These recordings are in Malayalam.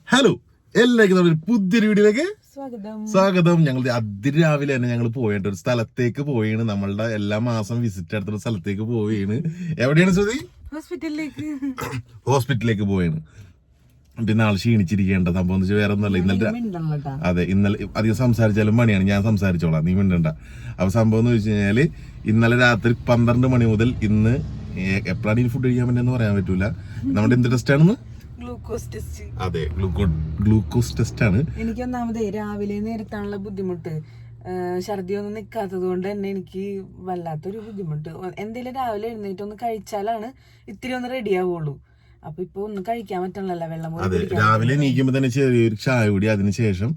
ഹലോ, എല്ലാവർക്കും നമ്മുടെ പുതിയൊരു വീഡിയോയിലേക്ക് സ്വാഗതം. ഞങ്ങൾ അതിരാവിലെ തന്നെ ഞങ്ങൾ പോയിട്ട് ഒരു സ്ഥലത്തേക്ക് പോയാണ്. നമ്മളുടെ എല്ലാ മാസം വിസിറ്റ് എടുത്തുള്ള സ്ഥലത്തേക്ക് പോവുകയാണ്. എവിടെയാണ് ശ്രുതി? ഹോസ്പിറ്റലിലേക്ക് പോവുകയാണ്. പിന്നെ ആൾ ക്ഷീണിച്ചിരിക്കേണ്ട സംഭവം എന്ന് വെച്ചാൽ വേറെ ഒന്നല്ല. ഇന്നലെ അധികം സംസാരിച്ചാലും പണിയാണ്. ഞാൻ സംസാരിച്ചോളാം, നീ മിണ്ടണ്ട. അപ്പൊ സംഭവം എന്ന് വെച്ച് കഴിഞ്ഞാല് ഇന്നലെ രാത്രി 12 മണി മുതൽ ഇന്ന് എപ്പോഴാണ് ഇനി ഫുഡ് കഴിക്കാൻ പറ്റുമെന്ന് പറയാൻ പറ്റൂല. നമ്മുടെ എന്ത് ടെസ്റ്റ് ആണെന്ന്? അതെ, ഗ്ലൂക്കോസ് ടെസ്റ്റ് ആണ്. എനിക്ക് ഒന്നാമതേ രാവിലെ നേരത്താണുള്ള ബുദ്ധിമുട്ട്. ഛർദി ഒന്നും നിൽക്കാത്തത് കൊണ്ട് തന്നെ എനിക്ക് വല്ലാത്തൊരു ബുദ്ധിമുട്ട്. എന്തെങ്കിലും രാവിലെ എഴുന്നേറ്റ് ഒന്ന് കഴിച്ചാലാണ് ഇത്തിരി ഒന്ന് റെഡി ആവുള്ളൂ. അപ്പൊ ഇപ്പൊ ഒന്നും കഴിക്കാൻ പറ്റണല്ലോ, വെള്ളം. അതെ, രാവിലെ എണീക്കുമ്പോ തന്നെ ചെറിയൊരു ചായ കുടി, അതിനുശേഷം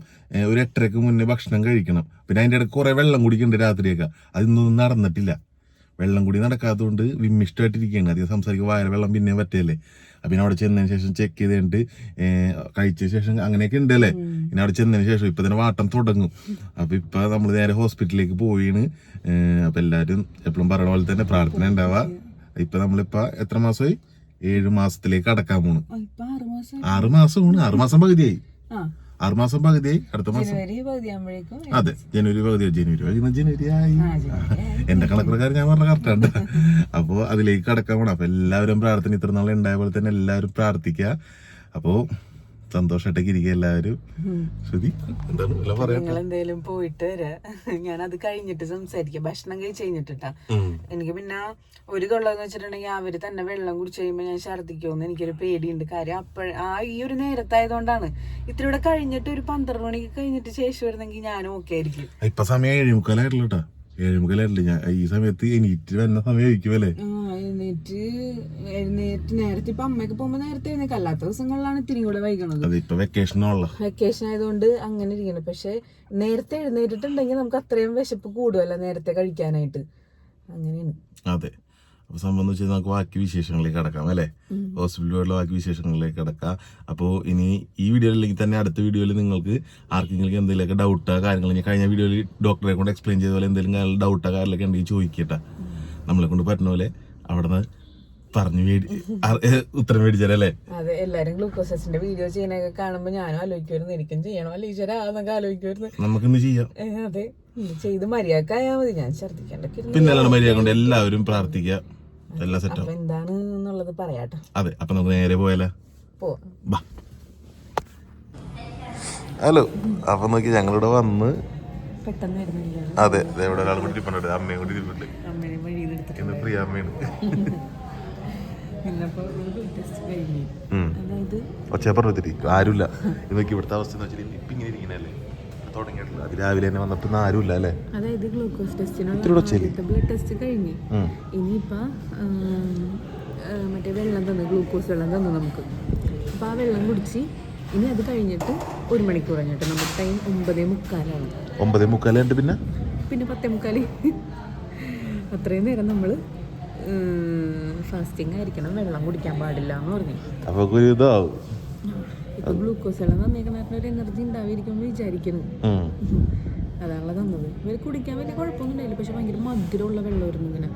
ഒരു 8:30 മുന്നേ ഭക്ഷണം കഴിക്കണം. പിന്നെ അതിന്റെ ഇടയ്ക്ക് കുറെ വെള്ളം കുടിക്കുന്നുണ്ട് രാത്രിയൊക്കെ. അതൊന്നും നടന്നിട്ടില്ല. വെള്ളം കൂടി നടക്കാത്തതുകൊണ്ട് വിമ്മിഷ്ടമായിട്ടിരിക്കുകയാണ്. അധികം സംസാരിക്കുക വായ വെള്ളം പിന്നെയും പറ്റിയല്ലേ. പിന്നെ അവിടെ ചെന്നതിന് ശേഷം ചെക്ക് ചെയ്തിട്ട് കഴിച്ച ശേഷം അങ്ങനെയൊക്കെ ഉണ്ടല്ലേ. പിന്നെ അവിടെ ചെന്നതിന് ശേഷം ഇപ്പൊ തന്നെ വാട്ടം തുടങ്ങും. അപ്പൊ ഇപ്പൊ നമ്മള് നേരെ ഹോസ്പിറ്റലിലേക്ക് പോയിന്. അപ്പൊ എല്ലാരും എപ്പോഴും പറയണ പോലെ തന്നെ പ്രാർത്ഥന ഉണ്ടാവുക. ഇപ്പൊ നമ്മളിപ്പോ എത്ര മാസമായി? 7 മാസത്തിലേക്ക് കടക്കാൻ പോണു. 6 മാസമാണ്. 6 മാസം പകുതിയായി. 6 മാസം പകുതിയായി. അടുത്ത മാസം അതെ, ജനുവരി പകുതിയായി. ജനുവരി ആയി. എന്റെ കണക്കുപ്രകാരം ഞാൻ പറഞ്ഞ കറക്റ്റാണ്ട്. അപ്പൊ അതിലേക്ക് കടക്കാൻ പോണം. അപ്പൊ എല്ലാവരും പ്രാർത്ഥന ഇത്ര നാളെ ഉണ്ടായ പോലെ തന്നെ എല്ലാവരും പ്രാർത്ഥിക്കുക. അപ്പോ സന്തോഷമായിട്ടൊക്കെ ഇരിക്കുക എല്ലാവരും. ശ്രുതി എന്താണ് നിങ്ങൾ എന്തേലും പോയിട്ട് വരാ. ഞാൻ അത് കഴിഞ്ഞിട്ട് സംസാരിക്കാം. ഭക്ഷണം കഴിച്ച് കഴിഞ്ഞിട്ടാ. എനിക്ക് പിന്നെ ഒരു കൊള്ളാന്ന് വെച്ചിട്ടുണ്ടെങ്കിൽ അവര് തന്നെ വെള്ളം കുടിച്ച് കഴിയുമ്പോ ഞാൻ ഛർദിക്കുമെന്ന് എനിക്കൊരു പേടിയുണ്ട്. കാര്യം ഈ ഒരു നേരത്തായതുകൊണ്ടാണ്. ഇത്തിരി കൂടെ കഴിഞ്ഞിട്ട് ഒരു 12 മണിക്ക് കഴിഞ്ഞിട്ട് ശേഷം വരുന്നെങ്കിൽ ഞാനും ഓക്കെ ആയിരിക്കും. ഇപ്പൊ സമയം 7:45 7:45. ഈ സമയത്ത് എണീറ്റ് വരുന്ന സമയം ആയിരിക്കുമല്ലേ? എഴുന്നേറ്റ് നേരത്തെ ഇപ്പൊ അമ്മയൊക്കെ പോകുമ്പോ നേരത്തെ എഴുന്നേക്ക്. അല്ലാത്ത ദിവസങ്ങളിലാണ് ഇത്തിരി കൂടെ വൈകണത്. വെക്കേഷൻ ആയതുകൊണ്ട് അങ്ങനെ ഇരിക്കണം. പക്ഷെ നേരത്തെ എഴുന്നേറ്റിട്ടുണ്ടെങ്കിൽ നമുക്ക് അത്രയും വിശപ്പ് കൂടുമല്ലോ നേരത്തെ കഴിക്കാനായിട്ട്. അങ്ങനെയാണ്. അതെ. അപ്പൊ സംഭവം വെച്ചാൽ നമുക്ക് ബാക്കി വിശേഷങ്ങളിലേക്ക് കിടക്കാം അല്ലെ. ഹോസ്പിറ്റലിലുള്ള ബാക്കി വിശേഷങ്ങളിലേക്ക് കിടക്കാം. അപ്പോൾ ഇനി ഈ വീഡിയോയിലേക്ക് തന്നെ അടുത്ത വീഡിയോയിൽ നിങ്ങൾക്ക് ആർക്കെങ്കിലും എന്തെങ്കിലുമൊക്കെ ഡൗട്ടോ കാര്യങ്ങൾ ഞാൻ കഴിഞ്ഞ വീഡിയോയിൽ ഡോക്ടറെ കൊണ്ട് എക്സ്പ്ലെയിൻ ചെയ്ത പോലെ എന്തെങ്കിലും ഡൗട്ടോ കാര്യങ്ങളൊക്കെ ഉണ്ടെങ്കിൽ ചോദിക്കട്ടെ. നമ്മളെ കൊണ്ട് പറ്റുന്ന പോലെ അവിടെ നിന്ന് പറഞ്ഞു ഉത്തരം മേടിച്ചാലേ. അതെ, എല്ലാരും ഗ്ലൂക്കോസിന്റെ വീഡിയോ ചെയ്യുന്നതൊക്കെ കാണുമ്പോ ഞാനും ആലോചിക്കുമായിരുന്നു, എനിക്കും ചെയ്യണോ അല്ല ഈശ്വരാന്നൊക്കെ ആലോചിക്കുമായിരുന്നു. നമുക്കിന്ന് ചെയ്യാം. അതെ, ചെയ്ത് മര്യാദക്കായാ മതി. ഞാൻ ഛർദിക്കാണ്ട് പിന്നെ മര്യാദ കൊണ്ട് എല്ലാവരും പ്രാർത്ഥിക്കുക. എല്ലാം സെറ്റ്. എന്താണ് എന്നുള്ളത് പറയാട്ടോ. അതെ, അപ്പൊ നമുക്ക് നേരെ പോയാലോ? പോവാ. ഹലോ, അപ്പൊ നോക്കി ഞങ്ങളിവിടെ വന്ന് പെട്ടെന്ന് വരുന്നില്ല. അതെ, ഇവിടെ ഒരാൾ കൂടി ഇരിപ്പുണ്ട്. അമ്മയും കൂടി ഇരിപ്പുണ്ട്. ഇന്ന് പ്രിയ അമ്മയാണ്. ഒച്ചപ്പറത്തിരി ആരുമില്ല. ഇതൊക്കെ ഇവിടുത്തെ അവസ്ഥ എന്ന് വെച്ചാൽ ഇപ്പൊ ഇങ്ങനെ ഇരിക്കണല്ലേ തുടങ്ങിയിട്ടില്ല. അത് രാവിലെ തന്നെ വന്നിട്ട് ആരുമില്ല അല്ലേ. അതായത് ഗ്ലൂക്കോസ് ടെസ്റ്റിനുള്ള ബ്ലഡ് ടെസ്റ്റ് കഴിഞ്ഞ് ഇനിയിപ്പോ മറ്റേ വെള്ളം തന്നു, ഗ്ലൂക്കോസ് വെള്ളം തന്നു നമുക്ക്. അപ്പൊ ആ വെള്ളം കുടിച്ച് ഇനി അത് കഴിഞ്ഞിട്ട് 1 മണിക്കൂർ കഴിഞ്ഞിട്ട് നമ്മുടെ ടൈം 9:45 9:45 പിന്നെ 10:45. അത്രയും നേരം നമ്മള് ഫാസ്റ്റിംഗ് ആയിരിക്കണം, വെള്ളം കുടിക്കാൻ പാടില്ല എന്ന് പറഞ്ഞു. ഇപ്പൊ ഗ്ലൂക്കോസ് വെള്ളം തന്നേക്കണ ഒരു എനർജി ഉണ്ടായിരിക്കും വിചാരിക്കുന്നു. അതാണല്ലോ തന്നത്. ഇവര് കുടിക്കാൻ വലിയ കുഴപ്പമൊന്നും ഉണ്ടായില്ല. പക്ഷെ ഭയങ്കര മധുരമുള്ള വെള്ളമായിരുന്നു ഇങ്ങനെ.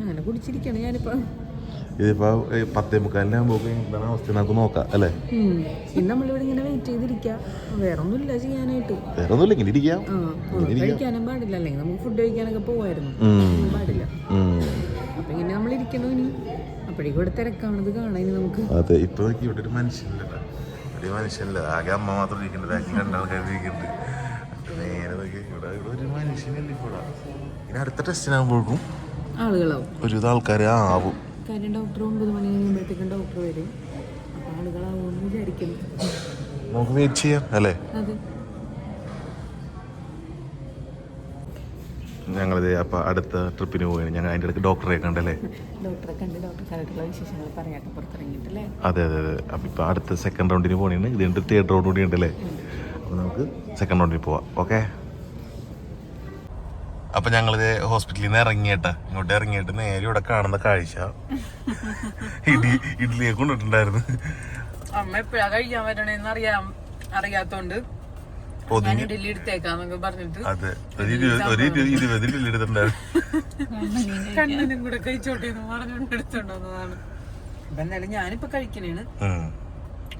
അങ്ങനെ കുടിച്ചിരിക്കണം ഞാനിപ്പോ. ഇതിപ്പോ 10:45 എന്താണ് അവസ്ഥ നമുക്ക് നോക്കാം അല്ലേ. ഇനി നമ്മളിവിടെ ഇങ്ങനെ വെയിറ്റ് ചെയ്തിരിക്കാം. വേറെ ഒന്നുമില്ല ചെയ്യാനായിട്ട്. കഴിക്കാനും പാടില്ല, അല്ലെങ്കിൽ നമുക്ക് ഫുഡ് കഴിക്കാനൊക്കെ പോവായിരുന്നു. പാടില്ല. അപ്പൊ ഇങ്ങനെ നമ്മളിരിക്കണോ ഇനി. അപ്പോഴേക്കും ഇവിടെ തിരക്കാണത് കാണാൻ ഇനി നമുക്ക്. അതെ, ഇപ്പൊ ഇവിടെ ഒരു മനുഷ്യനില്ല. ആകെ അമ്മ മാത്രം ഇരിക്കുന്നുണ്ട്. ബാക്കി 2 ആൾക്കാർ ഇരിക്കുന്നുണ്ട്. നേരെ ഇവിടെ ഒരു മനുഷ്യനില്ല. ഇവിടെ ഇനി അടുത്ത ടെസ്റ്റിനാകുമ്പോഴേക്കും ആളുകളാവും, ഒരുവിധ ആൾക്കാരെ ആവും. കാര്യം ഡോക്ടർ 9 മണി കഴിയുമ്പോഴത്തേക്കും ഡോക്ടർ വരും. അപ്പൊ ആളുകളാവുമെന്ന് വിചാരിക്കുന്നു. നമുക്ക് വെയിറ്റ് ചെയ്യാം അല്ലേ. അതെ. ഞങ്ങളിത് അപ്പൊ അടുത്ത ട്രിപ്പിന് പോവുകയാണ്. ഞങ്ങൾ അതിൻ്റെ ഇടയ്ക്ക് ഡോക്ടറെ കണ്ടല്ലേ. ഡോക്ടറെ കണ്ട് ഡോക്ടർക്കായിട്ടുള്ള വിശേഷങ്ങൾ പറയാട്ടോ പുറത്തിറങ്ങിയിട്ടല്ലേ. അതെ. അപ്പൊ ഇപ്പൊ അടുത്ത സെക്കൻഡ് റൗണ്ടിന് പോകണേണ്. ഇതിന്റെ 3rd റൗണ്ട് കൂടി ഉണ്ടല്ലേ. അപ്പൊ നമുക്ക് സെക്കൻഡ് റൗണ്ടിൽ പോവാം. ഓക്കെ. അപ്പൊ ഞങ്ങളിത് ഹോസ്പിറ്റലിൽ നിന്ന് ഇറങ്ങിയിട്ടാ. ഇങ്ങോട്ട് ഇറങ്ങിയിട്ട് നേരെ ഇവിടെ കാണുന്ന കാഴ്ച ഇഡ്ഡലിയെ കൊണ്ടിട്ടുണ്ടായിരുന്നു. അമ്മ എപ്പോഴാ കഴിക്കാൻ പറ്റണേന്ന് അറിയാത്തോണ്ട് ഇഡ്ഡലി എടുത്തേക്കാന്നൊക്കെ പറഞ്ഞിട്ട് ഒരു 20 ഇഡ്ഡലി എടുത്തിട്ടുണ്ടായിരുന്നു. കണ്ണനും കൂടെ കഴിച്ചോട്ടെ എന്ന് പറഞ്ഞുകൊണ്ട് എടുത്തോണ്ടതാണ്. അപ്പൊ എന്തായാലും ഞാനിപ്പോ കഴിക്കണേണ്.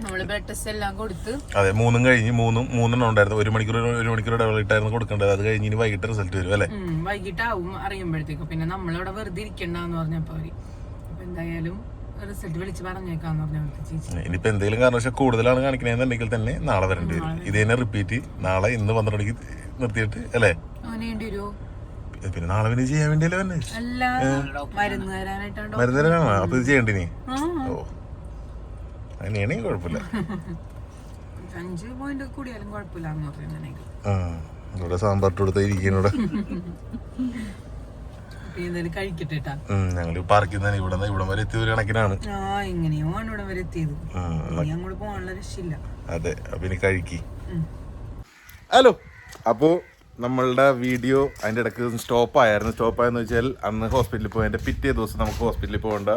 നമ്മള് ബ്ലഡ് ടെസ്റ്റ് എല്ലാം കൊടുത്ത് അതെ 3 കഴിഞ്ഞ് മൂന്നെണ്ണം ഉണ്ടായിരുന്നു. ഒരു മണിക്കൂർ ഇടവേളിട്ടായിരുന്നു കൊടുക്കേണ്ടത്. അത് കഴിഞ്ഞ് ഇനി വൈകിട്ട് റിസൾട്ട് വരും അല്ലേ? വൈകിട്ടാവും അറിയുമ്പോഴത്തേക്കും. പിന്നെ നമ്മളവിടെ വെറുതെ ഇരിക്കണ്ടെന്ന് പറഞ്ഞപ്പോ അവര് അപ്പൊ എന്തായാലും റിസൾട്ട് വിളിച്ച് പറഞ്ഞേക്കാന്ന് പറഞ്ഞു ചേച്ചി. ഇനിയിപ്പോ എന്തെങ്കിലും കാരണവശാൽ കൂടുതലാണ് കാണിക്കണെന്നുണ്ടെങ്കിൽ തന്നെ നാളെ വരേണ്ടി വരും. ഇത് തന്നെ റിപ്പീറ്റ് നാളെ ഇന്ന് 12 മണിക്ക് നിർത്തിയിട്ട് അല്ലേ? പിന്നെ നാളെ പിന്നെ ചെയ്യാൻ വേണ്ടിയല്ലേ തന്നെ മരുന്ന് തരാനായിട്ടാണ്. മരുന്ന് തരാനാണോ? അപ്പൊ ഇത് ചെയ്യണ്ടി നീ? ഓ അങ്ങനെയാണെങ്കിൽ കുഴപ്പമില്ല. 5 പോയിന്റ് കൂടിയാലും കുഴപ്പമില്ലാന്ന് പറഞ്ഞു. ഇവിടെ സാമ്പാർ കൊടുത്ത ഇരിക്കുന്നൂടെ കഴിക്കട്ടെ. ഞങ്ങള് പാർക്കിൽ ഇവിടം വരെ എത്തിയ ഒരു കണക്കിനാണ്. എങ്ങനെയോ ആണ് ഇവിടം വരെ എത്തിയത്. അങ്ങോട്ട് പോകാനുള്ള രക്ഷയില്ല. അതെ അപ്പൊ ഇനി കഴിക്കി. ഹലോ, അപ്പോ നമ്മളുടെ വീഡിയോ അതിന്റെ ഇടയ്ക്ക് സ്റ്റോപ്പ് ആയെന്ന് വെച്ചാൽ അന്ന് ഹോസ്പിറ്റലിൽ പോയതിന്റെ പിറ്റേ ദിവസം നമുക്ക് ഹോസ്പിറ്റലിൽ പോകേണ്ട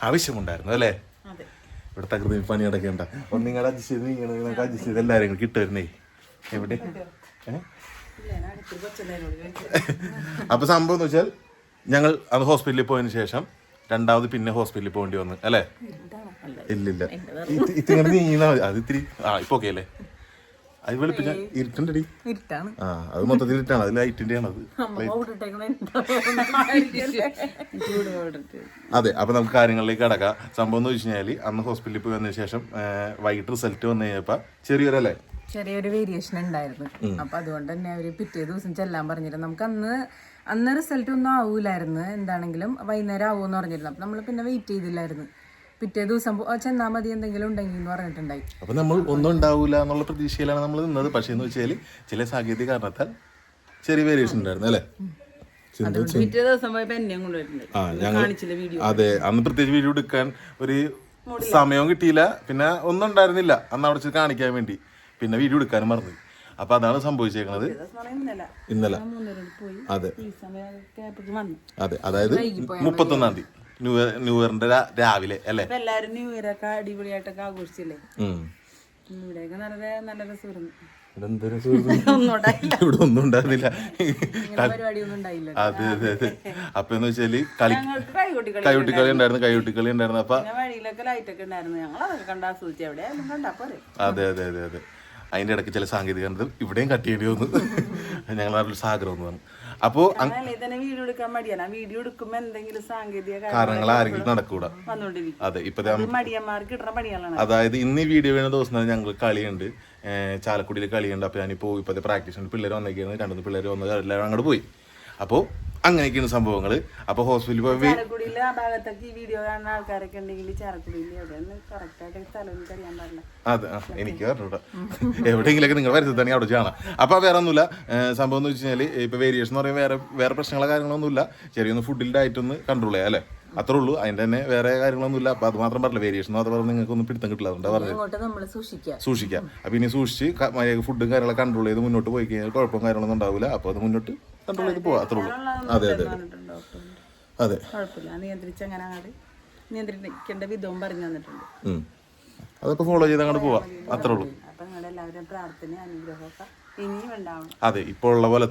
ആവശ്യമുണ്ടായിരുന്നു അല്ലേ? ഇവിടെ തകൃതി പണി അടക്കേണ്ട ഒന്നിങ്ങനെ അഡ്ജസ്റ്റ് ചെയ്ത് അഡ്ജസ്റ്റ് ചെയ്ത് എല്ലാവരും കിട്ടുമായിരുന്നേ. എവിടെ അപ്പൊ സംഭവം എന്ന് വെച്ചാൽ ഞങ്ങൾ അത് ഹോസ്പിറ്റലിൽ പോയതിനു ശേഷം രണ്ടാമത് പിന്നെ ഹോസ്പിറ്റലിൽ പോകേണ്ടി വന്നു അല്ലേ? ഇല്ലില്ല, ഇത്തിരി നീങ്ങുന്ന മതി. അത് ഇത്തിരി ഇപ്പൊ ഓക്കെ അല്ലേ? അത് വെളുപ്പിച്ച ഇരുട്ടുണ്ടടി. അത് മൊത്തത്തിൽ ഇരുട്ടാണ്. അത് ലൈറ്റിന്റെ ആണ്. അതെ, അപ്പൊ നമുക്ക് കാര്യങ്ങളിലേക്ക് കടക്കാം. സംഭവം എന്ന് വെച്ച് കഴിഞ്ഞാല് അന്ന് ഹോസ്പിറ്റലിൽ പോയി വന്നതിന് ശേഷം വൈകിട്ട് റിസൾട്ട് വന്നു കഴിഞ്ഞപ്പോ ചെറിയൊരു വേരിയേഷൻ ഉണ്ടായിരുന്നു. അപ്പൊ അതുകൊണ്ട് തന്നെ അവര് പിറ്റേ ദിവസം ചെല്ലാൻ പറഞ്ഞിരുന്നു. നമുക്ക് അന്ന് റിസൾട്ട് ഒന്നും ആവൂലായിരുന്നു. എന്താണെങ്കിലും വൈകുന്നേരം ആവൂന്ന് പറഞ്ഞിരുന്നു. അപ്പൊ നമ്മള് പിന്നെ വെയിറ്റ് ചെയ്തില്ലായിരുന്നു. പിറ്റേ ദിവസം ചെന്നാ മതി എന്തെങ്കിലും ഉണ്ടെങ്കിൽ എന്ന് പറഞ്ഞിട്ടുണ്ടായി. അപ്പൊ നമ്മൾ ഒന്നും ഉണ്ടാവൂല എന്നുള്ള പ്രതീക്ഷയിലാണ് നമ്മൾ നിന്നത്. പക്ഷേ എന്ന് വെച്ചാല് ചില സാങ്കേതിക കാരണത്താൽ ചെറിയ വേരിയേഷൻ ഉണ്ടായിരുന്നു അല്ലേ? അതെ, അന്ന് പ്രത്യേകിച്ച് വീഡിയോ എടുക്കാൻ ഒരു സമയവും കിട്ടിയില്ല. പിന്നെ ഒന്നും ഉണ്ടായിരുന്നില്ല അന്ന് അവിടെ വെച്ച് കാണിക്കാൻ വേണ്ടി. പിന്നെ വീഡിയോ എടുക്കാനും മറന്നു. അപ്പൊ അതാണ് സംഭവിച്ചേക്കുന്നത് ഇന്നലെ. അതെ അതെ, അതായത് 31-ാം തീയതി ന്യൂ ഇയറിന്റെ രാവിലെ അല്ലേ? എല്ലാരും ന്യൂ ഇയർ ഒക്കെ അടിപൊളിയായിട്ടൊക്കെ ആഘോഷിച്ചില്ലേ? ഇവിടെയൊക്കെ നല്ല രസമായിരുന്നു. ഇവിടെ ഒന്നും ഉണ്ടായിരുന്നില്ല. അതെ അതെ അതെ. അപ്പൊ എന്ന് വെച്ചാല് കൈകൊട്ടിക്കളി ഉണ്ടായിരുന്നു. അപ്പൊ വഴിയിലൊക്കെ ലൈറ്റ് ഒക്കെ ഉണ്ടായിരുന്നു. ഞങ്ങൾ അതൊക്കെ കണ്ട് ആസ്വദിച്ചു. എവിടെയായാലും കണ്ടാ പോരെ. അതെ അതെ അതെ അതെ. അതിന്റെ ഇടയ്ക്ക് ചില സാങ്കേതിക ഇവിടെയും കട്ട് ചെയ്യേണ്ടി വന്നു. ഞങ്ങളൊരു സാഗരം എന്ന് പറഞ്ഞു. അപ്പോ വീഡിയോ എടുക്കാൻ മടിയാണ്. വീഡിയോ എടുക്കുമ്പോ എന്തെങ്കിലും സാങ്കേതിക കാരണങ്ങൾ ആരെങ്കിലും നടക്കൂടാ. അതെ, ഇപ്പത്തെ മടിയന്മാർക്ക് കിട്ടുന്ന പണികളാണ്. അതായത് ഇന്ന് ഈ വീഡിയോ വേണ്ട ദിവസം ഞങ്ങൾ കളിയുണ്ട്, ചാലക്കുടിയിൽ കളിയുണ്ട്. അപ്പൊ ഞാനിപ്പോ ഇപ്പത്തെ പ്രാക്ടീസ് ഉണ്ട്. പിള്ളേർ വന്നേക്കാണ്. 2 പിള്ളേർ വന്നത് എല്ലാവരും അങ്ങോട്ട് പോയി. അപ്പോ അങ്ങനെയൊക്കെയാണ് സംഭവങ്ങള്. അപ്പൊ ഹോസ്പിറ്റലിൽ പോയി ചാലക്കുടിയില് ആ ഭാഗത്തൊക്കെ ഈ വീഡിയോ കാണുന്ന ആൾക്കാരൊക്കെ ഉണ്ടെങ്കിൽ ചാലക്കുടിയിൽ അതെ എനിക്ക് പറഞ്ഞൂടാ. എവിടെയെങ്കിലൊക്കെ നിങ്ങൾ വരുത്താണെങ്കിൽ അവിടെ ചെയ്യണം. അപ്പൊ വേറെ ഒന്നുമില്ല. സംഭവം എന്ന് വെച്ച് കഴിഞ്ഞാല് ഇപ്പൊ വേരിയേഷൻ എന്ന് പറയുമ്പോൾ വേറെ പ്രശ്നങ്ങളോ കാര്യങ്ങളൊന്നുമില്ല. ചെറിയൊന്ന് ഫുഡിൽ ഡയറ്റ് ഒന്ന് കൺട്രോൾ ചെയ്യാം അല്ലേ? അത്രേ ഉള്ളൂ. അതിന്റെ തന്നെ വേറെ കാര്യങ്ങളൊന്നുമില്ല. അപ്പൊ അത് മാത്രം പറഞ്ഞില്ല, വേരിയേഷൻ മാത്രം പറഞ്ഞാൽ നിങ്ങൾക്ക് ഒന്നും പിടുത്തം കിട്ടില്ല. അതുകൊണ്ടാ പറഞ്ഞത് സൂക്ഷിക്കാം. അപ്പൊ ഇനി സൂക്ഷിച്ച് ഫുഡും കാര്യങ്ങളൊക്കെ കൺട്രോൾ ചെയ്ത് മുന്നോട്ട് പോയി കഴിഞ്ഞാൽ കുഴപ്പവും കാര്യങ്ങളൊന്നും ഉണ്ടാവില്ല. അപ്പൊ അത് മുന്നോട്ട് കൺട്രോൾ ചെയ്ത് പോവാ. അത്രേ ഉള്ളൂ. അതെ അതെ അതെ, നിയന്ത്രിക്കേണ്ട വിധവും പറഞ്ഞു തന്നിട്ടുണ്ട്. അതൊക്കെ ഫോളോ ചെയ്ത് അങ്ങോട്ട് പോവാ. അത്രേ ഉള്ളൂ. അതെ, ഇപ്പൊ ഉള്ള പോലെ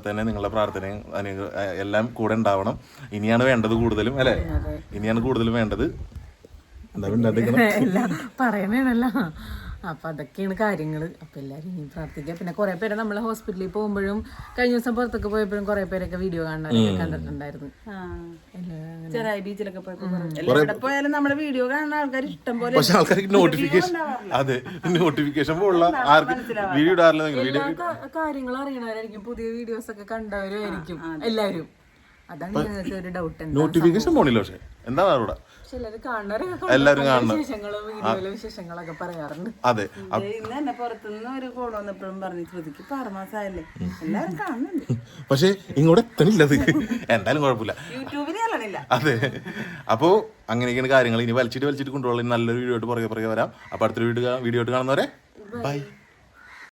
തന്നെ നിങ്ങളുടെ പ്രാർത്ഥനയും എല്ലാം കൂടെ ഉണ്ടാവണം. ഇനിയാണ് വേണ്ടത് കൂടുതലും അല്ലെ? ഇനിയാണ് കൂടുതലും വേണ്ടത്. പറയണല്ലോ. അപ്പൊ അതൊക്കെയാണ് കാര്യങ്ങള്. അപ്പൊ എല്ലാരും ഇനി പ്രാർത്ഥിക്കാം. പിന്നെ കുറെ പേരെ നമ്മള് ഹോസ്പിറ്റലിൽ പോകുമ്പോഴും കഴിഞ്ഞ ദിവസം പുറത്തൊക്കെ പോയപ്പോഴും കുറെ പേരൊക്കെ വീഡിയോ കാണാനൊക്കെ കണ്ടിട്ടുണ്ടായിരുന്നു. ചെറായി ബീച്ചിലൊക്കെ പോയപ്പോ പോയാലും നമ്മുടെ വീഡിയോ കാണുന്ന ആൾക്കാർ ഇഷ്ടം പോലെ. പക്ഷെ ആൾക്കാർക്ക് നോട്ടിഫിക്കേഷൻ കാര്യങ്ങൾ അറിയണവരായിരിക്കും. പുതിയ വീഡിയോസ് ഒക്കെ കണ്ടവരായിരിക്കും എല്ലാവരും. അതാണ് ഞങ്ങൾക്ക് ഒരു ഡൗട്ട്. നോട്ടിഫിക്കേഷൻ പോണില്ല. പക്ഷെ എന്താണ് അവിടെ എല്ലാരും കാണുന്നത് വിശേഷങ്ങളൊക്കെ പറയാറുണ്ട്. അതെ, ഇന്ന് തന്നെ പുറത്തുനിന്ന് ഒരു കോൾ വന്നപ്പോഴും പറഞ്ഞു ശ്രുതിക്ക് 6 മാസമായല്ലേ, എല്ലാരും കാണുന്നുണ്ട്. പക്ഷെ ഇങ്ങോട്ട് എത്തണില്ലത്. എന്തായാലും കുഴപ്പമില്ല, യൂട്യൂബിൽ അല്ലണില്ല. അതെ. അപ്പോ അങ്ങനെയൊക്കെയാണ് കാര്യങ്ങൾ. ഇനി വലിച്ചിട്ട് കൊണ്ടുപോകാൻ നല്ലൊരു വീഡിയോ ആയിട്ട് പുറകെ വരാം. അപ്പൊ അടുത്തൊരു വീഡിയോ ആയിട്ട് കാണുന്നവരെ ബൈ.